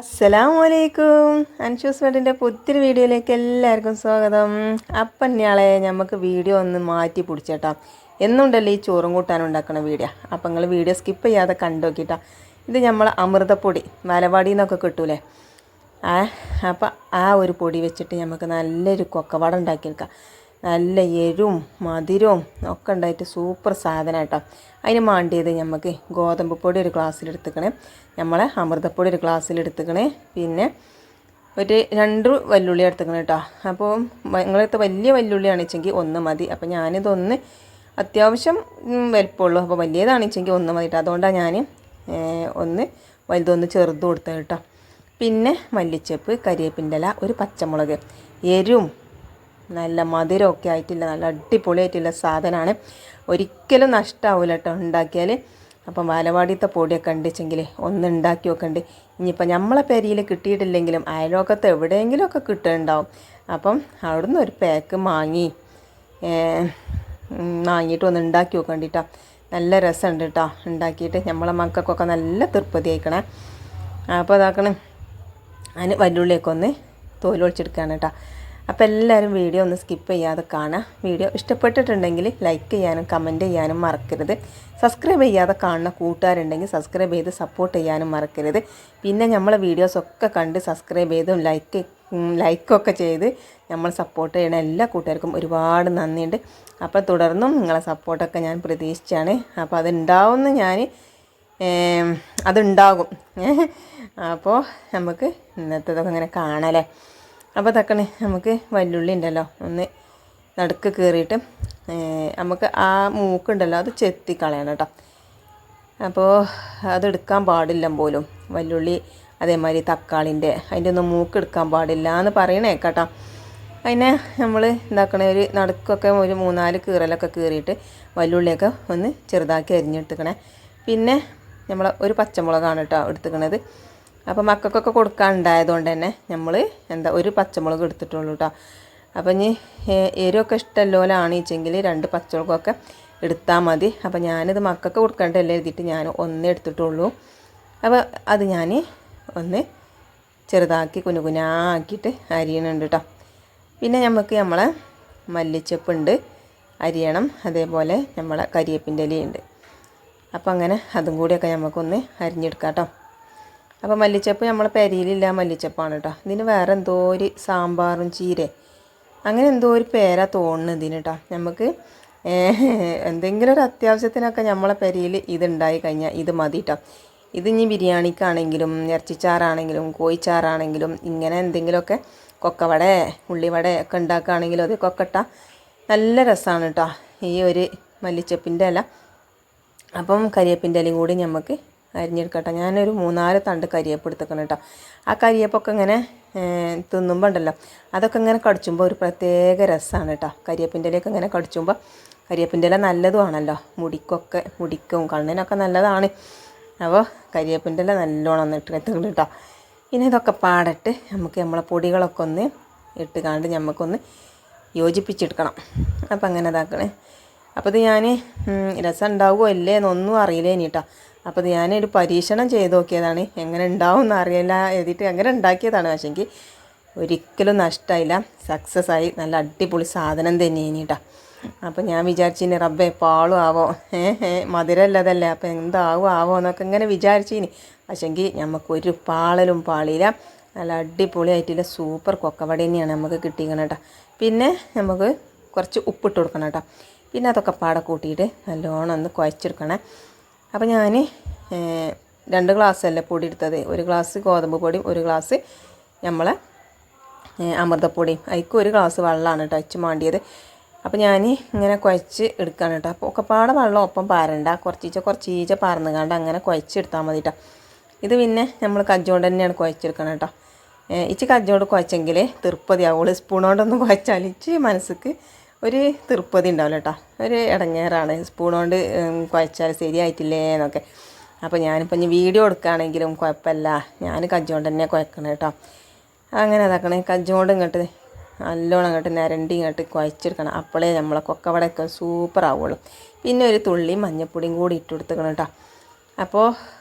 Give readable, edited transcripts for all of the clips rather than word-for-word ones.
അസ്സലാമലൈക്കും. അൻഷൂസ് വേഡിൻ്റെ പുതിയൊരു വീഡിയോയിലേക്ക് എല്ലാവർക്കും സ്വാഗതം. അപ്പം ഞാളെ നമുക്ക് വീഡിയോ ഒന്ന് മാറ്റി പിടിച്ചേട്ടാ. എന്നുണ്ടല്ലോ ഈ ചോറും കൂട്ടാനും ഉണ്ടാക്കുന്ന വീഡിയോ. അപ്പം നിങ്ങൾ വീഡിയോ സ്കിപ്പ് ചെയ്യാതെ കണ്ടു നോക്കിയിട്ടാ. ഇത് നമ്മൾ അമൃതപ്പൊടി വാലവാടിയിൽ നിന്നൊക്കെ കിട്ടൂലേ, അപ്പം ആ ഒരു പൊടി വെച്ചിട്ട് നമുക്ക് നല്ലൊരു കൊക്കവട ഉണ്ടാക്കിയെടുക്കാം. നല്ല എരിവും മധുരവും ഒക്കെ ഉണ്ടായിട്ട് സൂപ്പർ സാധനം കേട്ടോ. അതിന് വേണ്ടിയത് നമുക്ക് ഗോതമ്പ് പൊടി ഒരു ഗ്ലാസ്സിലെടുത്തുക്കണേ, നമ്മളെ അമൃതപ്പൊടി ഒരു ഗ്ലാസ്സിലെടുത്തുക്കണേ, പിന്നെ ഒരു 2 വല്ലുള്ളി എടുത്തുക്കണേ കേട്ടോ. അപ്പോൾ നിങ്ങളടുത്ത് വലിയ വല്ലുള്ളിയാണ് വെച്ചെങ്കിൽ 1 മതി. അപ്പോൾ ഞാനിതൊന്ന് അത്യാവശ്യം വലിപ്പമുള്ളൂ, അപ്പോൾ വലിയതാണെച്ചെങ്കിൽ 1 മതി കേട്ടോ. അതുകൊണ്ടാണ് ഞാൻ ഒന്ന് വലുതൊന്ന് ചെറുത് കൊടുത്തത് കേട്ടോ. പിന്നെ മല്ലിച്ചപ്പ്, കരിവേപ്പിൻ്റെ ഇല, ഒരു പച്ചമുളക്, എരിവും നല്ല മധുരമൊക്കെ ആയിട്ടില്ല നല്ല അടിപൊളിയായിട്ടുള്ള സാധനമാണ്. ഒരിക്കലും നഷ്ടമാവില്ല കേട്ടോ ഉണ്ടാക്കിയാൽ. അപ്പം വാലവാടിയത്തെ പൊടിയൊക്കെ ഉണ്ടെച്ചെങ്കിൽ ഒന്ന് ഉണ്ടാക്കി വെക്കണ്ട്. ഇനിയിപ്പോൾ നമ്മളെ പെരിയിൽ കിട്ടിയിട്ടില്ലെങ്കിലും അയൽവക്കത്ത് എവിടെയെങ്കിലുമൊക്കെ കിട്ടുന്നുണ്ടാവും. അപ്പം അവിടുന്ന് ഒരു പാക്ക് വാങ്ങിയിട്ട് ഒന്ന് ഉണ്ടാക്കി വെക്കണ്ടിട്ടോ. നല്ല രസമുണ്ട് കേട്ടോ ഉണ്ടാക്കിയിട്ട്. നമ്മളെ മക്കൾക്കൊക്കെ നല്ല തൃപ്തി ആയിക്കണേ. അപ്പോൾ അതാക്കണേ, അതിന് വല്ലുള്ളിയൊക്കെ ഒന്ന് തോലൊളിച്ചെടുക്കുകയാണ് കേട്ടോ. അപ്പോൾ എല്ലാവരും വീഡിയോ ഒന്ന് സ്കിപ്പ് ചെയ്യാതെ കാണുക. വീഡിയോ ഇഷ്ടപ്പെട്ടിട്ടുണ്ടെങ്കിൽ ലൈക്ക് ചെയ്യാനും കമൻറ്റ് ചെയ്യാനും മറക്കരുത്. സബ്സ്ക്രൈബ് ചെയ്യാതെ കാണുന്ന കൂട്ടുകാരുണ്ടെങ്കിൽ സബ്സ്ക്രൈബ് ചെയ്ത് സപ്പോർട്ട് ചെയ്യാനും മറക്കരുത്. പിന്നെ നമ്മളെ വീഡിയോസൊക്കെ കണ്ട് സബ്സ്ക്രൈബ് ചെയ്തും ലൈക്കൊക്കെ ചെയ്ത് നമ്മൾ സപ്പോർട്ട് ചെയ്യണ എല്ലാ കൂട്ടുകാർക്കും ഒരുപാട് നന്ദിയുണ്ട്. അപ്പോൾ തുടർന്നും നിങ്ങളെ സപ്പോർട്ടൊക്കെ ഞാൻ പ്രതീക്ഷിച്ചാണ്. അപ്പോൾ അതുണ്ടാവുമെന്ന് അതുണ്ടാകും. അപ്പോൾ നമുക്ക് ഇന്നത്തേതൊക്കെ ഇങ്ങനെ കാണാമല്ലേ. അപ്പോൾ തക്കണേ, നമുക്ക് വല്ലുള്ളി ഉണ്ടല്ലോ ഒന്ന് നടുക്ക് കയറിയിട്ട് നമുക്ക് ആ മൂക്കുണ്ടല്ലോ അത് ചെത്തി കളയണം കേട്ടോ. അപ്പോൾ അതെടുക്കാൻ പാടില്ല പോലും വല്ലുള്ളി. അതേമാതിരി തക്കാളിൻ്റെ അതിൻ്റെ ഒന്നും മൂക്കെടുക്കാൻ പാടില്ല എന്ന് പറയണേ കേട്ടോ. അതിനെ നമ്മൾ എന്താക്കണേ, ഒരു നടുക്കൊക്കെ ഒരു 3-4 കീറലൊക്കെ കീറിയിട്ട് വല്ലുള്ളിയൊക്കെ ഒന്ന് ചെറുതാക്കി അരിഞ്ഞെടുത്തുക്കണേ. പിന്നെ നമ്മൾ ഒരു പച്ചമുളകാണ് കേട്ടോ എടുത്തുക്കണത്. അപ്പോൾ മക്കൾക്കൊക്കെ കൊടുക്കാനുണ്ടായതുകൊണ്ട് തന്നെ നമ്മൾ ഒരു പച്ചമുളക് എടുത്തിട്ടുള്ളൂ കേട്ടോ. അപ്പം ഇനി എരിവൊക്കെ ഇഷ്ടമല്ലോലാണ് വെച്ചെങ്കിൽ 2 പച്ചമുളകൊക്കെ എടുത്താൽ മതി. അപ്പോൾ ഞാനിത് മക്കൾക്ക് കൊടുക്കേണ്ടതല്ലേ എഴുതിയിട്ട് ഞാൻ 1 എടുത്തിട്ടുള്ളൂ. അപ്പോൾ അത് ഞാൻ ഒന്ന് ചെറുതാക്കി കുനുകുനാക്കിയിട്ട് അരിയണുണ്ട് കേട്ടോ. പിന്നെ നമുക്ക് നമ്മളെ മല്ലിച്ചപ്പുണ്ട് അരിയണം, അതേപോലെ നമ്മളെ കരിവേപ്പിൻ്റെ ഇലയുണ്ട്. അപ്പോൾ അങ്ങനെ അതും കൂടിയൊക്കെ നമുക്കൊന്ന് അരിഞ്ഞെടുക്കാം കേട്ടോ. അപ്പോൾ മല്ലിച്ചപ്പ് നമ്മളെ പെരിയിലില്ല മല്ലിച്ചപ്പാണ് കേട്ടോ. ഇതിന് വേറെ എന്തോ ഒരു സാമ്പാറും ചീര അങ്ങനെ എന്തോ ഒരു പേരാ തോന്നുന്നു ഇതിന് കേട്ടോ. നമുക്ക് എന്തെങ്കിലും ഒരു അത്യാവശ്യത്തിനൊക്കെ നമ്മളെ പെരിയിൽ ഇതുണ്ടായി കഴിഞ്ഞാൽ ഇത് മതി കേട്ടോ. ഇത് ഇനി ബിരിയാണിക്കാണെങ്കിലും ഇറച്ചിച്ചാറാണെങ്കിലും കോഴിച്ചാറാണെങ്കിലും ഇങ്ങനെ എന്തെങ്കിലുമൊക്കെ കൊക്കവട ഉള്ളിവട ഒക്കെ ഉണ്ടാക്കുകയാണെങ്കിലും അതൊക്കെ ഇട്ടാൽ നല്ല രസമാണ് കേട്ടോ ഈ ഒരു മല്ലിച്ചപ്പിൻ്റെ ഇല. അപ്പം കരിവേപ്പിൻ്റെ ഇലയും കൂടി നമുക്ക് അരിഞ്ഞെടുക്കട്ടെ. ഞാനൊരു 3-4 തണ്ട് കരിവേപ്പ് എടുത്തേക്കണം കേട്ടോ. ആ കരിവേപ്പൊക്കെ ഇങ്ങനെ തിന്നുമ്പോൾ ഉണ്ടല്ലോ അതൊക്കെ ഇങ്ങനെ കടിച്ചുമ്പോൾ ഒരു പ്രത്യേക രസമാണ് കേട്ടോ. കരിവേപ്പിൻ്റെ ഇലയൊക്കെ ഇങ്ങനെ കടിച്ചുമ്പോൾ, കരിവേപ്പിൻ്റെ ഇല നല്ലതുമാണല്ലോ മുടിക്കും കണ്ണിനൊക്കെ നല്ലതാണ്. അപ്പോൾ കരിവേപ്പിൻ്റെ ഇല നല്ലോണം ഒന്ന് എടുക്കണം കേട്ടോ. പിന്നെ ഇതൊക്കെ പാടിട്ട് നമുക്ക് നമ്മളെ പൊടികളൊക്കെ ഒന്ന് ഇട്ടുകാണ്ട് നമുക്കൊന്ന് യോജിപ്പിച്ചെടുക്കണം. അപ്പം അങ്ങനെ ഇതാക്കണേ. അപ്പോൾ ഇത് ഞാൻ രസം ഉണ്ടാവുമോ ഇല്ലേ എന്നൊന്നും അറിയില്ലേനി കേട്ടോ. അപ്പോൾ ഇത് ഞാനൊരു പരീക്ഷണം ചെയ്ത് നോക്കിയതാണ്. എങ്ങനെ ഉണ്ടാവും എന്ന് അറിയില്ല എഴുതിയിട്ട് അങ്ങനെ ഉണ്ടാക്കിയതാണ്. പക്ഷേങ്കിൽ ഒരിക്കലും നഷ്ടമായില്ല, സക്സസ് ആയി. നല്ല അടിപൊളി സാധനം തന്നെയാണ് കേട്ടോ. അപ്പോൾ ഞാൻ വിചാരിച്ചിനി റബ്ബേ പാളും ആവോ, മധുരമല്ലതല്ലേ, അപ്പോൾ എന്താവോ എന്നൊക്കെ ഇങ്ങനെ വിചാരിച്ചിനി. പക്ഷേങ്കിൽ നമുക്കൊരു പാളലും പാളിയില്ല. നല്ല അടിപൊളിയായിട്ടുള്ള സൂപ്പർ കൊക്കവട തന്നെയാണ് നമുക്ക് കിട്ടിയിരിക്കണം കേട്ടോ. പിന്നെ നമുക്ക് കുറച്ച് ഉപ്പിട്ട് കൊടുക്കണം കേട്ടോ. പിന്നെ അതൊക്കെ പാടെ കൂട്ടിയിട്ട് നല്ലോണം ഒന്ന് കുഴച്ചെടുക്കണം. അപ്പോൾ ഞാൻ 2 ഗ്ലാസ്സല്ലേ പൊടി എടുത്തത്. 1 ഗ്ലാസ് ഗോതമ്പ് പൊടിയും 1 ഗ്ലാസ് നമ്മളെ അമൃതപ്പൊടിയും, അതിക്ക് 1 ഗ്ലാസ് വെള്ളമാണ് കേട്ടോ വെച്ച് മാണ്ടിയത്. അപ്പോൾ ഞാൻ ഇങ്ങനെ കുഴച്ച് എടുക്കുകയാണ് കേട്ടോ. അപ്പോൾ ഒക്കെപ്പാടെ വെള്ളം ഒപ്പം പാരണ്ട, കുറച്ചീച്ച പാർന്നുകാണ്ട് അങ്ങനെ കുഴച്ചെടുത്താൽ മതി കേട്ടോ. ഇത് പിന്നെ നമ്മൾ കജ്ജോണ്ട് തന്നെയാണ് കുഴച്ചെടുക്കണം കേട്ടോ. ഇച്ച് കജ്ജോണ്ട് കുഴച്ചെങ്കിൽ തൃപ്പതിയാവുള്ളൂ. സ്പൂൺ കൊണ്ടൊന്നും കുഴച്ചാൽ ഇച്ച് മനസ്സിക്ക് ഒരു തൃപ്പതി ഉണ്ടാവില്ല കേട്ടോ. ഒരു ഇടങ്ങേറാണ് സ്പൂൺ കൊണ്ട് കുഴച്ചാൽ ശരിയായിട്ടില്ലേ എന്നൊക്കെ. അപ്പോൾ ഞാനിപ്പോൾ ഇനി വീഡിയോ എടുക്കുകയാണെങ്കിലും കുഴപ്പമില്ല, ഞാൻ കജ്ജോണ്ട് തന്നെ കുഴക്കണം കേട്ടോ. അങ്ങനെ അതാക്കണേ, കജ്ജോണ്ട് ഇങ്ങോട്ട് നല്ലോണം ഇങ്ങോട്ട് നിരണ്ടി ഇങ്ങോട്ട് കുഴച്ചെടുക്കണം. അപ്പോഴേ നമ്മളെ കൊക്കവടയൊക്കെ സൂപ്പർ ആവുള്ളൂ. പിന്നെ ഒരു തുള്ളി മഞ്ഞൾപ്പൊടിയും കൂടി ഇട്ട് കൊടുക്കണം കേട്ടോ. അപ്പോൾ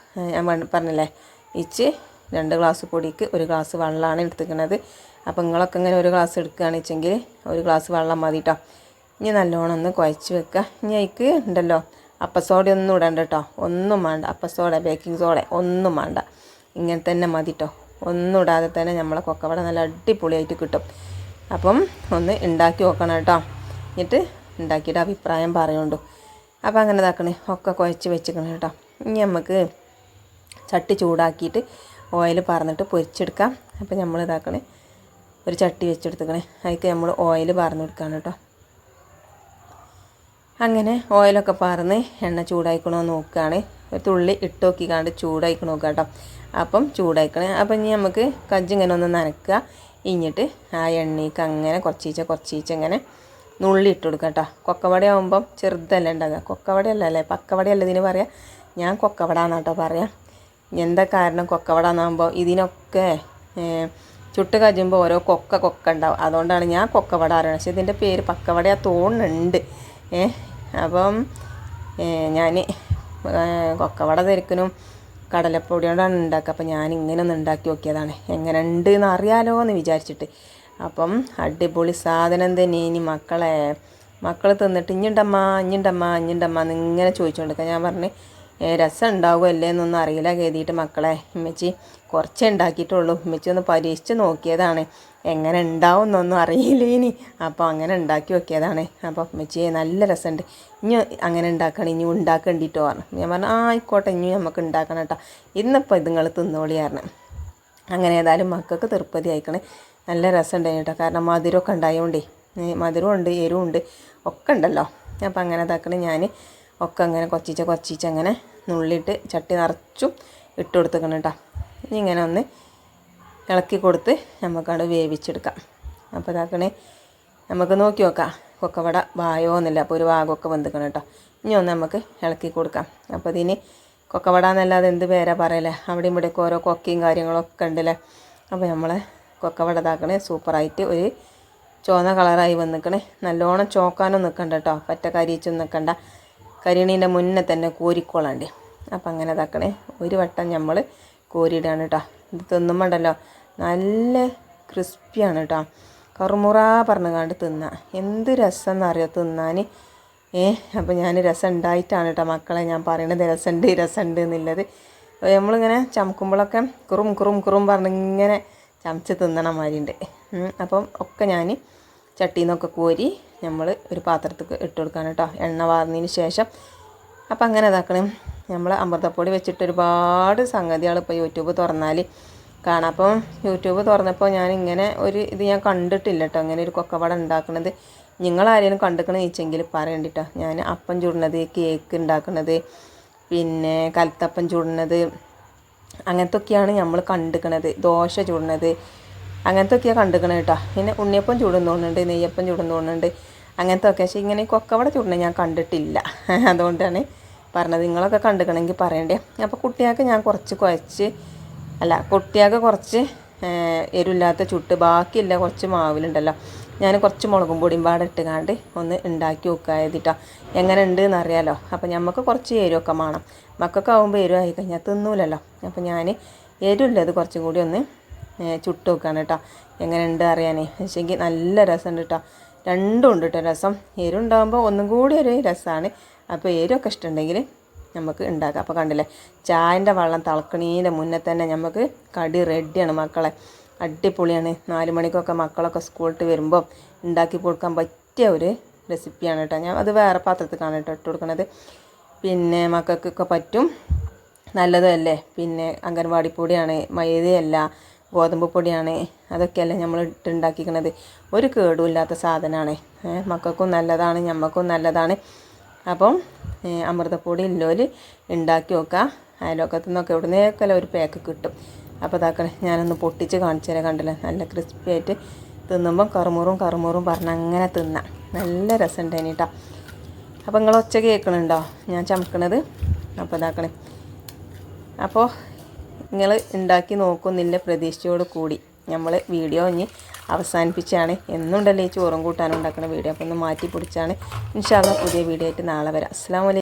ഞാൻ പറഞ്ഞില്ലേ ഇച്ച് 2 ഗ്ലാസ് പൊടിക്ക് 1 ഗ്ലാസ് വെള്ളമാണ് എടുത്തിരിക്കുന്നത്. അപ്പോൾ നിങ്ങളൊക്കെ ഇങ്ങനെ 1 ഗ്ലാസ് എടുക്കുകയാണെന്ന് വെച്ചെങ്കിൽ 1 ഗ്ലാസ് വെള്ളം മതി കേട്ടോ. ഇനി നല്ലോണം ഒന്ന് കുഴച്ച് വെക്കുക. ഇനി അതിക്ക് ഉണ്ടല്ലോ അപ്പസോഡ ഒന്നും ഇടണ്ട കേട്ടോ, ഒന്നും വേണ്ട. അപ്പസോഡ, ബേക്കിംഗ് സോഡ ഒന്നും വേണ്ട, ഇങ്ങനെ തന്നെ മതി കേട്ടോ. ഒന്നും ഇടാതെ തന്നെ നമ്മളെ കൊക്കവട നല്ല അടിപൊളിയായിട്ട് കിട്ടും. അപ്പം ഒന്ന് ഉണ്ടാക്കി നോക്കണം കേട്ടോ. എന്നിട്ട് ഉണ്ടാക്കിയിട്ട് അഭിപ്രായം പറയുന്നുണ്ടോ. അപ്പോൾ അങ്ങനെ ഇതാക്കണേ, ഒക്കെ കുഴച്ച് വെച്ചിക്കണം കേട്ടോ. ഇനി നമുക്ക് ചട്ടി ചൂടാക്കിയിട്ട് ഓയിൽ പറന്നിട്ട് പൊരിച്ചെടുക്കാം. അപ്പോൾ നമ്മൾ ഇതാക്കണേ, ഒരു ചട്ടി വെച്ചെടുത്തുക്കണേ, അതിലേക്ക് നമ്മൾ ഓയിൽ പറന്ന് കൊടുക്കുകയാണ് കേട്ടോ. അങ്ങനെ ഓയിലൊക്കെ പറന്ന് എണ്ണ ചൂടായിക്കണോ നോക്കുകയാണ്. ഒരു തുള്ളി ഇട്ട് നോക്കിക്കാണ്ട് ചൂടായിക്കണോ നോക്കുക കേട്ടോ. അപ്പം ചൂടായിക്കണേ. അപ്പം ഇനി നമുക്ക് കജ്ജിങ്ങനെ ഒന്ന് നനക്കുക. ഇഞ്ഞിട്ട് ആ എണ്ണയ്ക്ക് അങ്ങനെ കുറച്ചീച്ച ഇങ്ങനെ നുള്ളി ഇട്ട് കൊടുക്കുക കേട്ടോ. കൊക്കവട ആകുമ്പം ചെറുതല്ല ഉണ്ടാകുക, കൊക്കവടയല്ല അല്ലേ, പക്കവടയല്ല ഇതിന് പറയാം. ഞാൻ കൊക്കവട എന്നാട്ടോ പറയാം. എന്താ കാരണം കൊക്കവട എന്നാകുമ്പോൾ ഇതിനൊക്കെ ചുട്ട് കജുമ്പോൾ ഓരോ കൊക്ക ഉണ്ടാവും. അതുകൊണ്ടാണ് ഞാൻ കൊക്കവട അറിയണം. പക്ഷേ ഇതിൻ്റെ പേര് പക്കവടയാ തോന്നുന്നുണ്ട്. അപ്പം ഞാൻ കൊക്കവട തിരക്കിനും കടലപ്പൊടി കൊണ്ടാണ് ഉണ്ടാക്കുക. അപ്പം ഞാൻ ഇങ്ങനെ ഒന്ന് ഉണ്ടാക്കി നോക്കിയതാണ്, എങ്ങനെ ഉണ്ട് എന്ന് അറിയാലോ എന്ന് വിചാരിച്ചിട്ട്. അപ്പം അടിപൊളി സാധനം തന്നെ. ഇനി മക്കൾ തിന്നിട്ട് ഇഞ്ഞുണ്ടമ്മ എന്നിങ്ങനെ ചോദിച്ചുകൊണ്ടിരിക്കുക. ഞാൻ പറഞ്ഞ് രസം ഉണ്ടാവുമല്ലേ എന്നൊന്നും അറിയില്ല കരുതിയിട്ട് മക്കളെ ഉമ്മച്ചി കുറച്ചേ ഉണ്ടാക്കിയിട്ടുള്ളൂ, ഉമ്മച്ചി ഒന്ന് പരീക്ഷിച്ച് നോക്കിയതാണ്, എങ്ങനെ ഉണ്ടാവും എന്നൊന്നും അറിയില്ല ഇനി. അപ്പോൾ അങ്ങനെ ഉണ്ടാക്കി നോക്കിയതാണ്. അപ്പോൾ ഉമ്മച്ചിയെ നല്ല രസമുണ്ട്, ഇനി അങ്ങനെ ഉണ്ടാക്കണം, ഇനി ഉണ്ടാക്കേണ്ടിട്ടോ പറഞ്ഞു. ഞാൻ പറഞ്ഞു ആയിക്കോട്ടെ, ഇനി നമുക്ക് ഉണ്ടാക്കണം കേട്ടോ, ഇന്നിപ്പോൾ ഇത് നിങ്ങൾ തിന്നോളിയായിരുന്നു. അങ്ങനെ ഏതായാലും മക്കൾക്ക് തൃപ്തി ആയിക്കണേ. നല്ല രസമുണ്ടായി കേട്ടോ. കാരണം മധുരമൊക്കെ ഉണ്ടായതുകൊണ്ടേ, മധുരമുണ്ട് എരിവുണ്ട് ഒക്കെ ഉണ്ടല്ലോ. അപ്പം അങ്ങനെ ഇതാക്കണേ, ഞാൻ ഒക്കെ അങ്ങനെ കുറച്ചിച്ച അങ്ങനെ നുള്ളിയിട്ട് ചട്ടി നിറച്ചും ഇട്ട് കൊടുത്തേക്കണം കേട്ടോ. ഇനി ഇങ്ങനെ ഒന്ന് ഇളക്കി കൊടുത്ത് നമുക്കവിടെ വേവിച്ചെടുക്കാം. അപ്പോൾ ഇതാക്കണേ, നമുക്ക് നോക്കി നോക്കാം കൊക്കവട വായോ എന്നില്ല. അപ്പോൾ ഒരു ഭാഗമൊക്കെ വെന്തിക്കണം കേട്ടോ. ഇനി ഒന്ന് നമുക്ക് ഇളക്കി കൊടുക്കാം. അപ്പോൾ ഇതിന് കൊക്കവട എന്നല്ലാതെ എന്ത് പേരാ പറയല്ലേ, അവിടെ ഇവിടെയൊക്കെ ഓരോ കൊക്കയും കാര്യങ്ങളൊക്കെ ഉണ്ടല്ലേ. അപ്പോൾ നമ്മളെ കൊക്കവട ഇതാക്കണേ സൂപ്പറായിട്ട് ഒരു ചുവന്ന കളറായി വന്നിക്കണേ. നല്ലോണം ചോക്കാനും നിൽക്കണ്ട കേട്ടോ, പറ്റ കരിയിച്ചൊന്നും നിൽക്കണ്ട, കരിയണീൻ്റെ മുന്നേ തന്നെ കോരിക്കോളാണ്ട്. അപ്പം അങ്ങനെ ഇതാക്കണേ, ഒരു വട്ടം നമ്മൾ കോരിയിടാണ് കേട്ടോ. ഇത് തിന്നുമ്പോണ്ടല്ലോ നല്ല ക്രിസ്പിയാണ് കേട്ടോ, കറുമുറ പറഞ്ഞുകാണ്ട് തിന്നാം. എന്ത് രസം എന്നറിയോ തിന്നാൻ. അപ്പോൾ ഞാൻ രസം ഉണ്ടായിട്ടാണ് കേട്ടോ മക്കളെ ഞാൻ പറയണത്, രസമുണ്ട് എന്നുള്ളത്. നമ്മളിങ്ങനെ ചമക്കുമ്പോഴൊക്കെ കുറും പറഞ്ഞിങ്ങനെ ചമച്ച് തിന്നണ മാതിരിയുണ്ട്. അപ്പം ഒക്കെ ഞാൻ ചട്ടിയിൽ നിന്നൊക്കെ കോരി നമ്മൾ ഒരു പാത്രത്തിൽ ഇട്ട് കൊടുക്കാൻ കേട്ടോ, എണ്ണ വാർന്നതിന് ശേഷം. അപ്പം അങ്ങനെ ഇതാക്കണം. നമ്മൾ അമൃതപ്പൊടി വെച്ചിട്ട് ഒരുപാട് സംഗതികൾ ഇപ്പോൾ യൂട്യൂബ് തുറന്നാൽ കാണാം. അപ്പം യൂട്യൂബ് തുറന്നപ്പോൾ ഞാൻ ഇങ്ങനെ ഒരു ഇത് ഞാൻ കണ്ടിട്ടില്ല കേട്ടോ, അങ്ങനെ ഒരു കൊക്കവട ഉണ്ടാക്കുന്നത്. നിങ്ങളാരെങ്കിലും കണ്ടിക്കണമെന്ന് ചോദിച്ചെങ്കിൽ പറയണ്ടിട്ടോ. ഞാൻ അപ്പം ചുടുന്നത്, കേക്ക് ഉണ്ടാക്കുന്നത്, പിന്നെ കലത്തപ്പം ചുടുന്നത്, അങ്ങനത്തൊക്കെയാണ് നമ്മൾ കണ്ടിക്കണത്. ദോശ ചുടുന്നത് അങ്ങനത്തൊക്കെയാണ് കണ്ടിക്കണത് കേട്ടോ. പിന്നെ ഉണ്ണിയപ്പം ചുടുന്നോണ്ടുണ്ട്, നെയ്യപ്പം ചുടുന്നോണ്ടുണ്ട്, അങ്ങനത്തെ ഒക്കെ. പക്ഷേ ഇങ്ങനെ കൊക്കവട ചുടുന്നത് ഞാൻ കണ്ടിട്ടില്ല. അതുകൊണ്ടാണ് പറഞ്ഞത്. നിങ്ങളൊക്കെ കണ്ടിക്കണമെങ്കിൽ പറയണ്ടേ. അപ്പോൾ കുട്ടികൾക്ക് ഞാൻ കുറച്ച് കുട്ടികൾക്ക് കുറച്ച് എരിവില്ലാത്ത ചുട്ട് ബാക്കിയില്ല കുറച്ച് മാവിലുണ്ടല്ലോ, ഞാൻ കുറച്ച് മുളകും പൊടിയും പാടെ ഇട്ടുകാണ്ട് ഒന്ന് ഉണ്ടാക്കി വെക്കുക എഴുതിട്ടോ, എങ്ങനെ ഉണ്ട് എന്നറിയാലോ. അപ്പോൾ നമുക്ക് കുറച്ച് എരിവൊക്കെ വേണം, മക്കൾക്ക് ആകുമ്പോൾ എരിവ് ആയി കഴിഞ്ഞാൽ തിന്നൂലല്ലോ. അപ്പോൾ ഞാൻ എരിവില്ലത് കുറച്ചും കൂടി ഒന്ന് ചുട്ട് വെക്കുകയാണ് കേട്ടോ, എങ്ങനെ ഉണ്ട് അറിയാനേ. പക്ഷേങ്കിൽ നല്ല രസമുണ്ട് കേട്ടോ, രണ്ടും ഉണ്ട് കേട്ടോ രസം. എരിവുണ്ടാകുമ്പോൾ ഒന്നും കൂടി ഒരു രസമാണ്. അപ്പോൾ എരിവൊക്കെ ഇഷ്ടമുണ്ടെങ്കിൽ നമുക്ക് ഉണ്ടാക്കാം. അപ്പോൾ കണ്ടില്ലേ, ചായൻ്റെ വെള്ളം തിളക്കണീൻ്റെ മുന്നേ തന്നെ നമുക്ക് കടി റെഡിയാണ് മക്കളെ. അടിപൊളിയാണ്. 4 മണിക്കൊക്കെ മക്കളൊക്കെ സ്കൂളിട്ട് വരുമ്പോൾ ഉണ്ടാക്കി കൊടുക്കാൻ പറ്റിയ ഒരു റെസിപ്പിയാണ് കേട്ടോ. ഞാൻ അത് വേറെ പാത്രത്തിലാണ് കേട്ടോ ഇട്ട് കൊടുക്കുന്നത്. പിന്നെ മക്കൾക്കൊക്കെ പറ്റും, നല്ലതല്ലേ. പിന്നെ അംഗൻവാടി പൊടിയാണ്, മൈദയല്ല, ഗോതമ്പ് പൊടിയാണ്, അതൊക്കെയല്ലേ നമ്മൾ ഇട്ടുണ്ടാക്കിക്കുന്നത്. ഒരു കേടുമില്ലാത്ത സാധനമാണ്. മക്കൾക്കും നല്ലതാണ്, ഞമ്മക്കും നല്ലതാണ്. അപ്പം അമൃതപ്പൊടി ഇല്ലോൽ ഉണ്ടാക്കി നോക്കുക. അയൽവക്കത്തു നിന്നൊക്കെ എവിടുന്നേക്കല്ല ഒരു പാക്ക് കിട്ടും. അപ്പോൾ ഇതാക്കണേ, ഞാനൊന്ന് പൊട്ടിച്ച് കാണിച്ചു തരാം. കണ്ടില്ലേ, നല്ല ക്രിസ്പി ആയിട്ട് തിന്നുമ്പം കറുമുറും പറഞ്ഞ് അങ്ങനെ തിന്നാം. നല്ല രസമുണ്ട് കേട്ടോ. അപ്പോൾ നിങ്ങൾ ഒച്ച കേൾക്കണുണ്ടോ ഞാൻ ചമക്കണത്? അപ്പോൾ ഇതാക്കണേ. അപ്പോൾ നിങ്ങൾ ഉണ്ടാക്കി നോക്കുന്നില്ല പ്രതീക്ഷയോട് കൂടി നമ്മൾ വീഡിയോ ഇനി അവസാനിപ്പിച്ചാണ്. എന്നുണ്ടല്ലോ ഈ ചോറും കൂട്ടാനും ഉണ്ടാക്കുന്ന വീഡിയോ. അപ്പോൾ ഒന്ന് മാറ്റി പിടിച്ചാണ്. ഇൻഷാ അല്ലാഹ് പുതിയ വീഡിയോ ആയിട്ട് നാളെ വരാം. അസ്സലാമു അലൈക്കും.